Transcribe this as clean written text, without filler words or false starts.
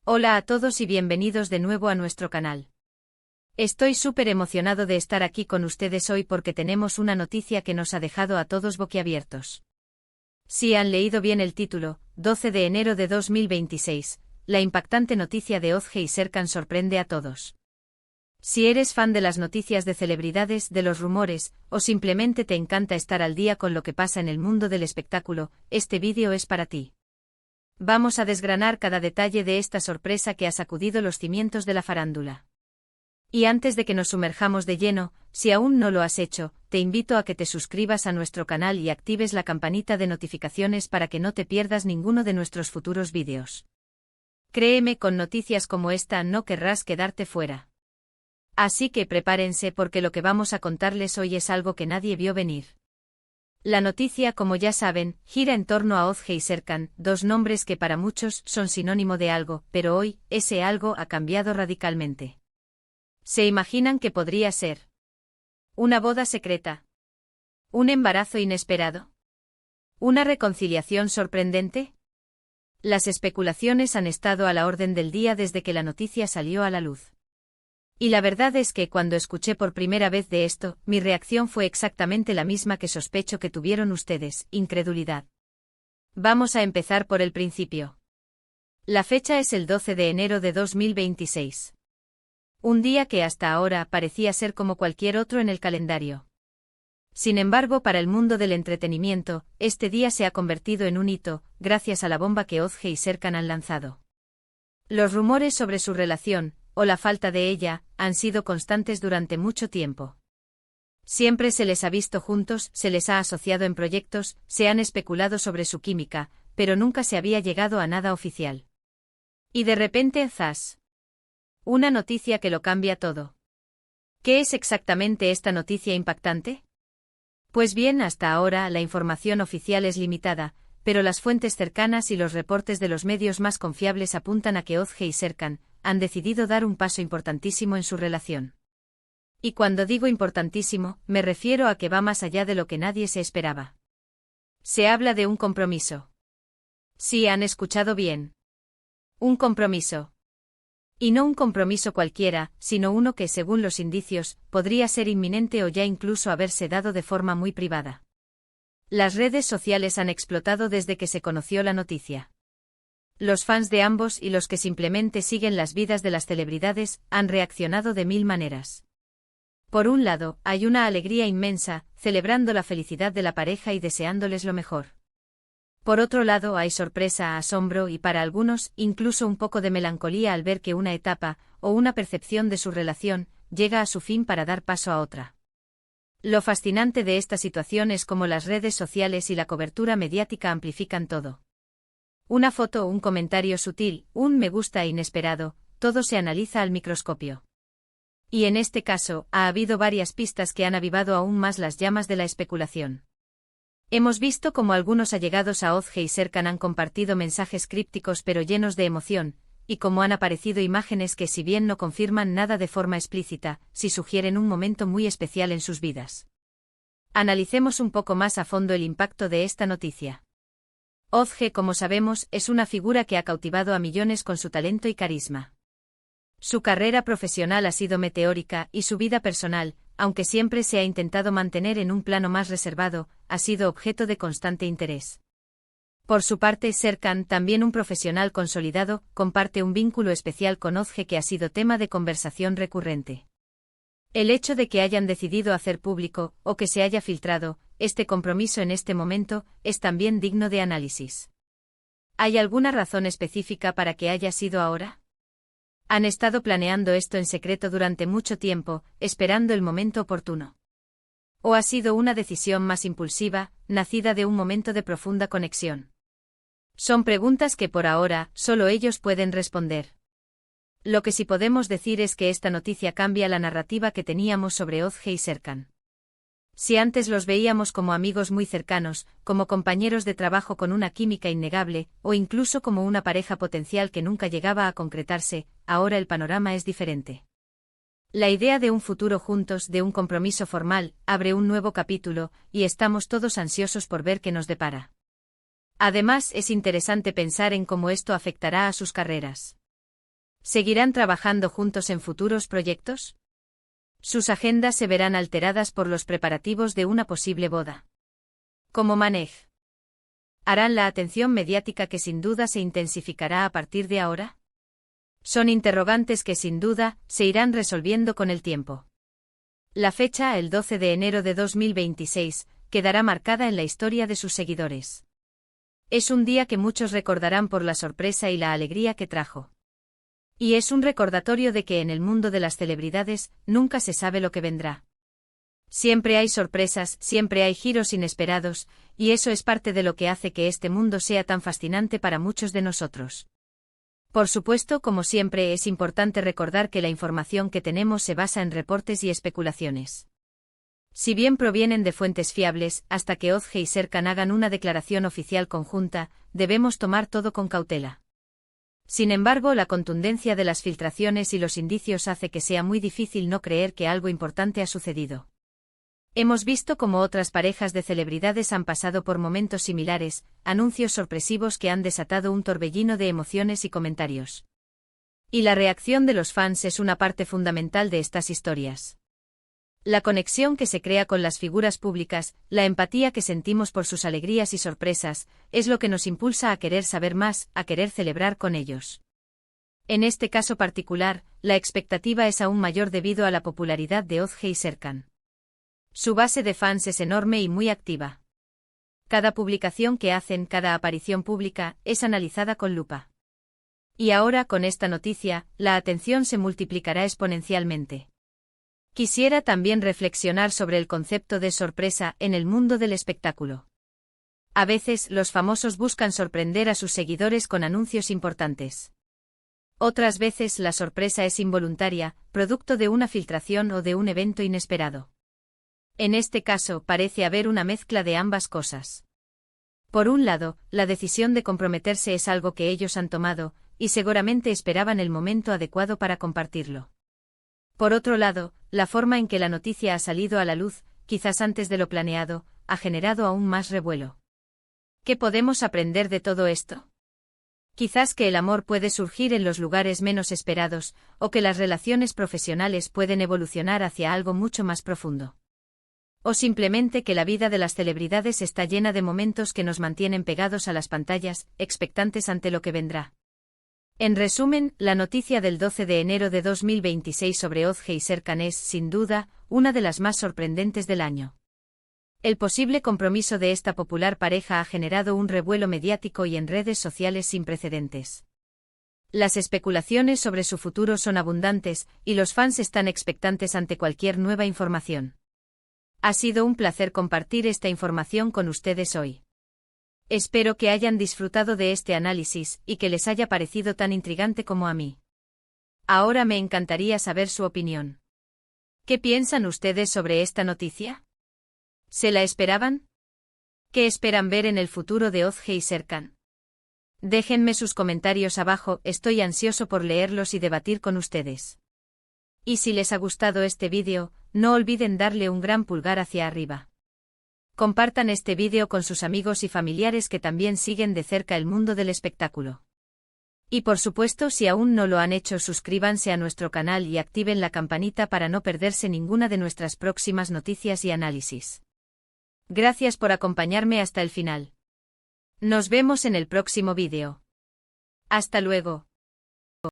Hola a todos y bienvenidos de nuevo a nuestro canal. Estoy súper emocionado de estar aquí con ustedes hoy porque tenemos una noticia que nos ha dejado a todos boquiabiertos. Si han leído bien el título, 12 de enero de 2026, la impactante noticia de Ozge y Serkan sorprende a todos. Si eres fan de las noticias de celebridades, de los rumores, o simplemente te encanta estar al día con lo que pasa en el mundo del espectáculo, este vídeo es para ti. Vamos a desgranar cada detalle de esta sorpresa que ha sacudido los cimientos de la farándula. Y antes de que nos sumerjamos de lleno, si aún no lo has hecho, te invito a que te suscribas a nuestro canal y actives la campanita de notificaciones para que no te pierdas ninguno de nuestros futuros vídeos. Créeme, con noticias como esta no querrás quedarte fuera. Así que prepárense porque lo que vamos a contarles hoy es algo que nadie vio venir. La noticia, como ya saben, gira en torno a Ozge y Serkan, dos nombres que para muchos son sinónimo de algo, pero hoy, ese algo ha cambiado radicalmente. ¿Se imaginan que podría ser? ¿Una boda secreta? ¿Un embarazo inesperado? ¿Una reconciliación sorprendente? Las especulaciones han estado a la orden del día desde que la noticia salió a la luz. Y la verdad es que cuando escuché por primera vez de esto, mi reacción fue exactamente la misma que sospecho que tuvieron ustedes, incredulidad. Vamos a empezar por el principio. La fecha es el 12 de enero de 2026. Un día que hasta ahora parecía ser como cualquier otro en el calendario. Sin embargo, para el mundo del entretenimiento, este día se ha convertido en un hito, gracias a la bomba que Ozge y Serkan han lanzado. Los rumores sobre su relación, o la falta de ella, han sido constantes durante mucho tiempo. Siempre se les ha visto juntos, se les ha asociado en proyectos, se han especulado sobre su química, pero nunca se había llegado a nada oficial. Y de repente, ¡zas! Una noticia que lo cambia todo. ¿Qué es exactamente esta noticia impactante? Pues bien, hasta ahora la información oficial es limitada, pero las fuentes cercanas y los reportes de los medios más confiables apuntan a que Ozge y Serkan han decidido dar un paso importantísimo en su relación. Y cuando digo importantísimo, me refiero a que va más allá de lo que nadie se esperaba. Se habla de un compromiso. Sí, han escuchado bien. Un compromiso. Y no un compromiso cualquiera, sino uno que, según los indicios, podría ser inminente o ya incluso haberse dado de forma muy privada. Las redes sociales han explotado desde que se conoció la noticia. Los fans de ambos y los que simplemente siguen las vidas de las celebridades han reaccionado de mil maneras. Por un lado, hay una alegría inmensa, celebrando la felicidad de la pareja y deseándoles lo mejor. Por otro lado, hay sorpresa, asombro y para algunos, incluso un poco de melancolía al ver que una etapa, o una percepción de su relación, llega a su fin para dar paso a otra. Lo fascinante de esta situación es cómo las redes sociales y la cobertura mediática amplifican todo. Una foto, un comentario sutil, un me gusta inesperado, todo se analiza al microscopio. Y en este caso, ha habido varias pistas que han avivado aún más las llamas de la especulación. Hemos visto cómo algunos allegados a Ozge y Serkan han compartido mensajes crípticos pero llenos de emoción, y cómo han aparecido imágenes que, si bien no confirman nada de forma explícita, sí sugieren un momento muy especial en sus vidas. Analicemos un poco más a fondo el impacto de esta noticia. Ozge, como sabemos, es una figura que ha cautivado a millones con su talento y carisma. Su carrera profesional ha sido meteórica y su vida personal, aunque siempre se ha intentado mantener en un plano más reservado, ha sido objeto de constante interés. Por su parte, Serkan, también un profesional consolidado, comparte un vínculo especial con Ozge que ha sido tema de conversación recurrente. El hecho de que hayan decidido hacer público, o que se haya filtrado, este compromiso en este momento, es también digno de análisis. ¿Hay alguna razón específica para que haya sido ahora? ¿Han estado planeando esto en secreto durante mucho tiempo, esperando el momento oportuno? ¿O ha sido una decisión más impulsiva, nacida de un momento de profunda conexión? Son preguntas que por ahora, solo ellos pueden responder. Lo que sí podemos decir es que esta noticia cambia la narrativa que teníamos sobre Ozge y Serkan. Si antes los veíamos como amigos muy cercanos, como compañeros de trabajo con una química innegable, o incluso como una pareja potencial que nunca llegaba a concretarse, ahora el panorama es diferente. La idea de un futuro juntos, de un compromiso formal, abre un nuevo capítulo, y estamos todos ansiosos por ver qué nos depara. Además, es interesante pensar en cómo esto afectará a sus carreras. ¿Seguirán trabajando juntos en futuros proyectos? Sus agendas se verán alteradas por los preparativos de una posible boda. ¿Cómo manejan? ¿Harán la atención mediática que sin duda se intensificará a partir de ahora? Son interrogantes que sin duda se irán resolviendo con el tiempo. La fecha, el 12 de enero de 2026, quedará marcada en la historia de sus seguidores. Es un día que muchos recordarán por la sorpresa y la alegría que trajo. Y es un recordatorio de que en el mundo de las celebridades nunca se sabe lo que vendrá. Siempre hay sorpresas, siempre hay giros inesperados, y eso es parte de lo que hace que este mundo sea tan fascinante para muchos de nosotros. Por supuesto, como siempre, es importante recordar que la información que tenemos se basa en reportes y especulaciones. Si bien provienen de fuentes fiables, hasta que Ozge y Serkan hagan una declaración oficial conjunta, debemos tomar todo con cautela. Sin embargo, la contundencia de las filtraciones y los indicios hace que sea muy difícil no creer que algo importante ha sucedido. Hemos visto cómo otras parejas de celebridades han pasado por momentos similares, anuncios sorpresivos que han desatado un torbellino de emociones y comentarios. Y la reacción de los fans es una parte fundamental de estas historias. La conexión que se crea con las figuras públicas, la empatía que sentimos por sus alegrías y sorpresas, es lo que nos impulsa a querer saber más, a querer celebrar con ellos. En este caso particular, la expectativa es aún mayor debido a la popularidad de Ozge y Serkan. Su base de fans es enorme y muy activa. Cada publicación que hacen, cada aparición pública, es analizada con lupa. Y ahora, con esta noticia, la atención se multiplicará exponencialmente. Quisiera también reflexionar sobre el concepto de sorpresa en el mundo del espectáculo. A veces, los famosos buscan sorprender a sus seguidores con anuncios importantes. Otras veces, la sorpresa es involuntaria, producto de una filtración o de un evento inesperado. En este caso, parece haber una mezcla de ambas cosas. Por un lado, la decisión de comprometerse es algo que ellos han tomado, y seguramente esperaban el momento adecuado para compartirlo. Por otro lado, la forma en que la noticia ha salido a la luz, quizás antes de lo planeado, ha generado aún más revuelo. ¿Qué podemos aprender de todo esto? Quizás que el amor puede surgir en los lugares menos esperados, o que las relaciones profesionales pueden evolucionar hacia algo mucho más profundo. O simplemente que la vida de las celebridades está llena de momentos que nos mantienen pegados a las pantallas, expectantes ante lo que vendrá. En resumen, la noticia del 12 de enero de 2026 sobre Ozge y Serkan es, sin duda, una de las más sorprendentes del año. El posible compromiso de esta popular pareja ha generado un revuelo mediático y en redes sociales sin precedentes. Las especulaciones sobre su futuro son abundantes, y los fans están expectantes ante cualquier nueva información. Ha sido un placer compartir esta información con ustedes hoy. Espero que hayan disfrutado de este análisis y que les haya parecido tan intrigante como a mí. Ahora me encantaría saber su opinión. ¿Qué piensan ustedes sobre esta noticia? ¿Se la esperaban? ¿Qué esperan ver en el futuro de Ozge y Serkan? Déjenme sus comentarios abajo, estoy ansioso por leerlos y debatir con ustedes. Y si les ha gustado este vídeo, no olviden darle un gran pulgar hacia arriba. Compartan este vídeo con sus amigos y familiares que también siguen de cerca el mundo del espectáculo. Y por supuesto, si aún no lo han hecho, suscríbanse a nuestro canal y activen la campanita para no perderse ninguna de nuestras próximas noticias y análisis. Gracias por acompañarme hasta el final. Nos vemos en el próximo vídeo. Hasta luego.